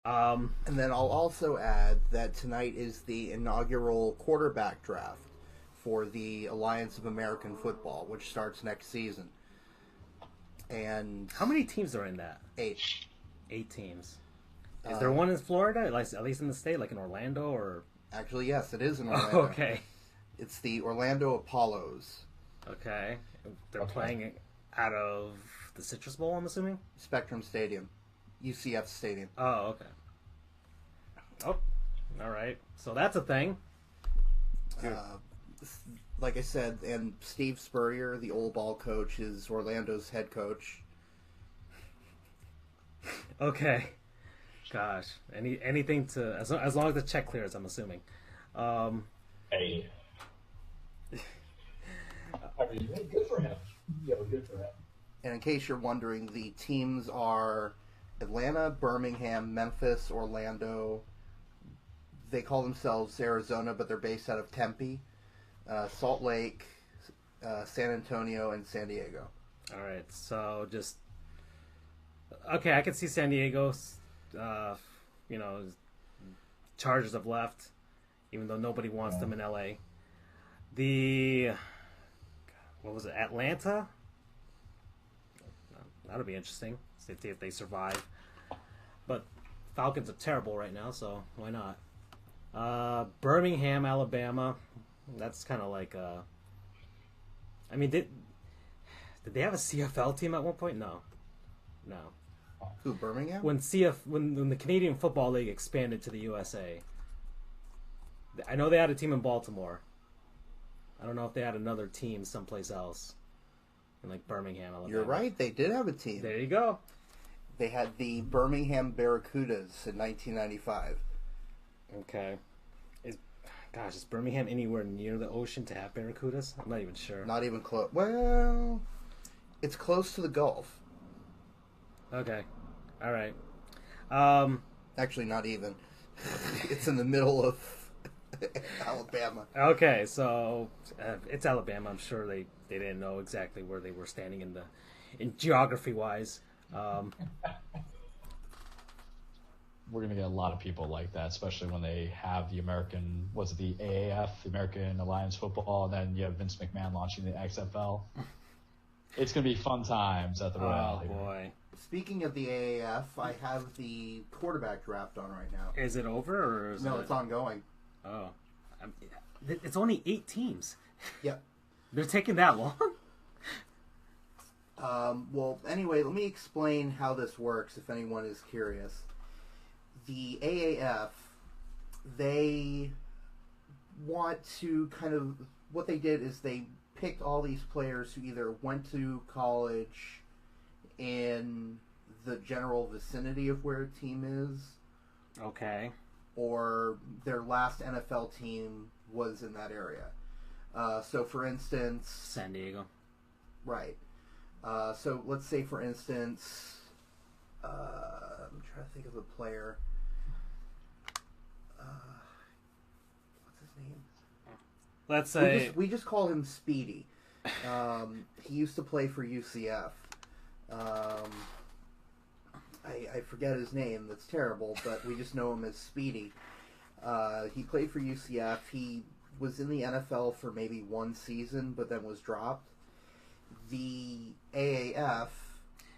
And then I'll also add that tonight is the inaugural quarterback draft for the Alliance of American Football, which starts next season. And How many teams are in that? 8. 8 teams. Is there one in Florida, like, at least in the state, like in Orlando, or? Actually, yes, it is in Oh, Orlando. okay. It's the Orlando Apollos. Okay. They're playing out of the Citrus Bowl, I'm assuming? Spectrum Stadium. UCF Stadium. Oh, okay. Oh, all right. So that's a thing. Like I said, and Steve Spurrier, the old ball coach, is Orlando's head coach. Okay. Gosh. Anything to as long as the check clears, I'm assuming. Hey. I mean, hey, good for him. Yeah, good for him. And in case you're wondering, the teams are Atlanta, Birmingham, Memphis, Orlando. They call themselves Arizona, but they're based out of Tempe, Salt Lake, San Antonio, and San Diego. All right. So just okay. I can see San Diego. Chargers have left, even though nobody wants them in LA. What was it? Atlanta. That'll be interesting. See if they survive. But Falcons are terrible right now, so why not? Birmingham, Alabama. That's kind of like I mean, did they have a CFL team at one point? No. Who, Birmingham? When the Canadian Football League expanded to the USA, I know they had a team in Baltimore. I don't know if they had another team someplace else in like Birmingham, Alabama. You're right. They did have a team. There you go. They had the Birmingham Barracudas in 1995. Okay. Is Birmingham anywhere near the ocean to have barracudas? I'm not even sure. Not even close. Well, it's close to the Gulf. Okay. All right. Actually, not even. It's in the middle of Alabama. Okay, so it's Alabama. I'm sure they didn't know exactly where they were standing in geography wise. We're going to get a lot of people like that, especially when they have the American, was it the AAF, the American Alliance Football, and then you have Vince McMahon launching the XFL. It's going to be fun times at the Royale. Oh, boy. Speaking of the AAF, I have the quarterback draft on right now. Is it over? Or is No, it's ongoing. Oh. It's only 8 teams. Yep. They're taking that long? Well, anyway, let me explain how this works if anyone is curious. The AAF, they want to what they did is they picked all these players who either went to college in the general vicinity of where a team is. Okay. Or their last NFL team was in that area. So, for instance... San Diego. Right. So, let's say, for instance... I'm trying to think of a player. What's his name? Let's say... We just call him Speedy. He used to play for UCF. I forget his name. That's terrible, but we just know him as Speedy. He played for UCF. He was in the NFL for maybe one season, but then was dropped. The AAF...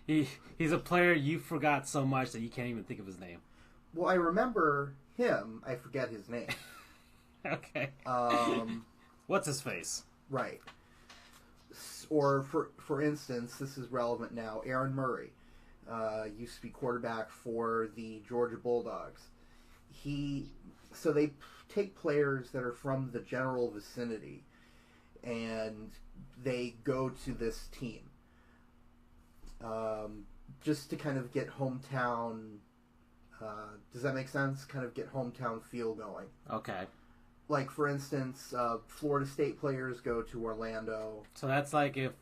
He's a player you forgot so much that you can't even think of his name. Well, I remember him. I forget his name. Okay. What's his face? Right. Or, for instance, this is relevant now, Aaron Murray. Used to be quarterback for the Georgia Bulldogs. So they take players that are from the general vicinity, and they go to this team. Just to kind of get hometown... does that make sense? Kind of get hometown feel going. Okay. Like, for instance, Florida State players go to Orlando. So that's like if,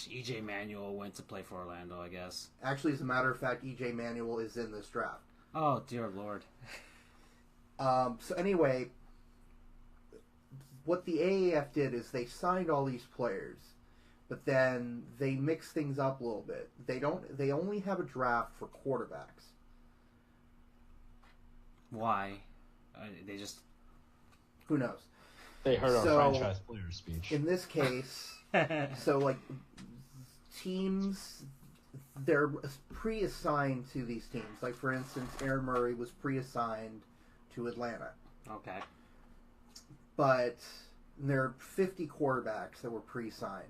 E.J. Manuel went to play for Orlando, I guess. Actually, as a matter of fact, E.J. Manuel is in this draft. Oh, dear Lord. So anyway, what the AAF did is they signed all these players, but then they mix things up a little bit. They only have a draft for quarterbacks. Why? They just... Who knows? They heard our So, franchise player speech. In this case, so like teams, they're pre-assigned to these teams. Like for instance, Aaron Murray was pre-assigned to Atlanta. Okay. But there are 50 quarterbacks that were pre-signed.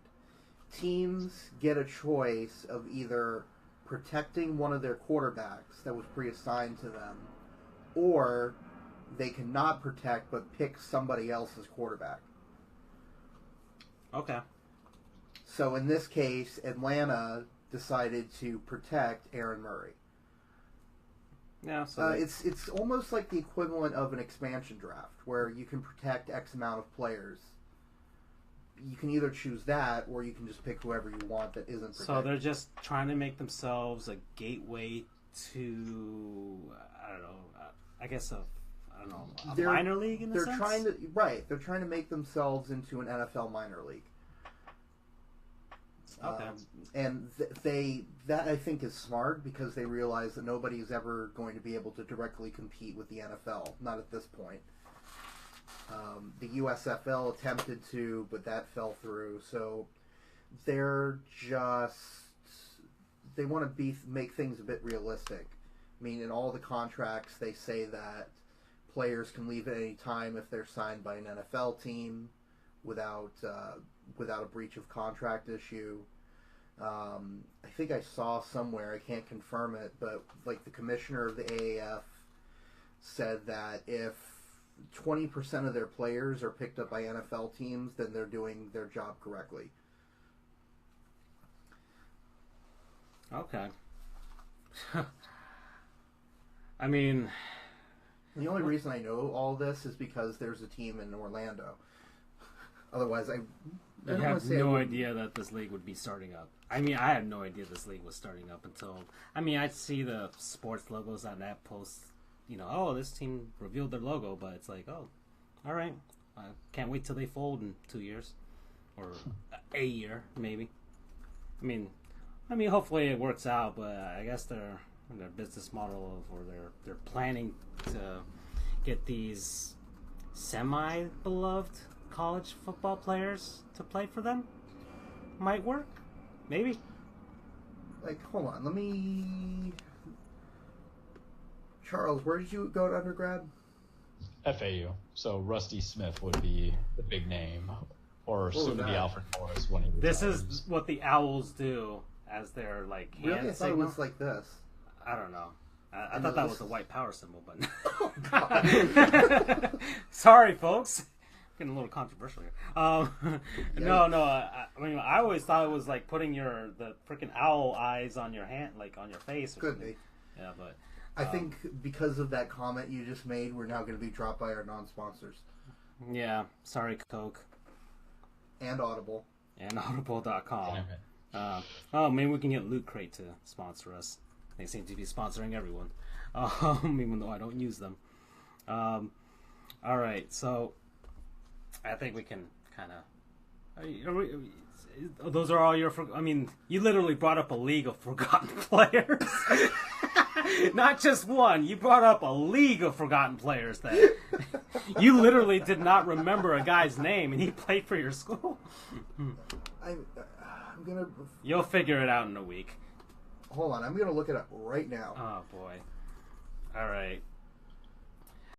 Teams get a choice of either protecting one of their quarterbacks that was pre-assigned to them, or they cannot protect but pick somebody else's quarterback. Okay. So in this case, Atlanta decided to protect Aaron Murray. Yeah, so it's almost like the equivalent of an expansion draft, where you can protect X amount of players. You can either choose that, or you can just pick whoever you want that isn't protected. So they're just trying to make themselves a gateway to, I don't know, I guess a minor league in a sense? They're trying to make themselves into an NFL minor league. Okay. And that I think is smart, because they realize that nobody is ever going to be able to directly compete with the NFL. Not at this point. The USFL attempted to, but that fell through. So they want to make things a bit realistic. I mean, in all the contracts, they say that players can leave at any time if they're signed by an NFL team without a breach of contract issue. I think I saw somewhere, I can't confirm it, but like the commissioner of the AAF said that if 20% of their players are picked up by NFL teams, then they're doing their job correctly. Okay. I mean... The only reason I know all this is because there's a team in Orlando. Otherwise, I I have no idea that this league would be starting up. I mean, I had no idea this league was starting up until... I mean, I'd see the sports logos on that post, oh, this team revealed their logo, but it's like, oh, all right. I can't wait till they fold in 2 years. Or a year, maybe. I mean, hopefully it works out, but I guess their business model or they're planning to get these semi-beloved college football players to play for them. Might work. Maybe. Like, hold on. Let me... Charles, where did you go to undergrad? FAU. So Rusty Smith would be the big name. Or soon to be Alfred Morris when he retires. This is what the Owls do as their, hand really? I thought signal. it was like this. I don't know. I thought that was the white power symbol, but... Oh, God. Sorry, folks. Getting a little controversial here. No. I always thought it was like putting the freaking owl eyes on your hand, like on your face. Or Could something. be. Yeah, but... I think because of that comment you just made, we're now going to be dropped by our non-sponsors. Yeah. Sorry, Coke. And Audible. And Audible.com. Maybe we can get Loot Crate to sponsor us. They seem to be sponsoring everyone, even though I don't use them. All right, so I think we can kind of... Those are all your... you literally brought up a league of forgotten players. Not just one. You brought up a league of forgotten players that you literally did not remember a guy's name, and he played for your school. I'm gonna... You'll figure it out in a week. Hold on, I'm gonna look it up right now. Oh, boy. All right.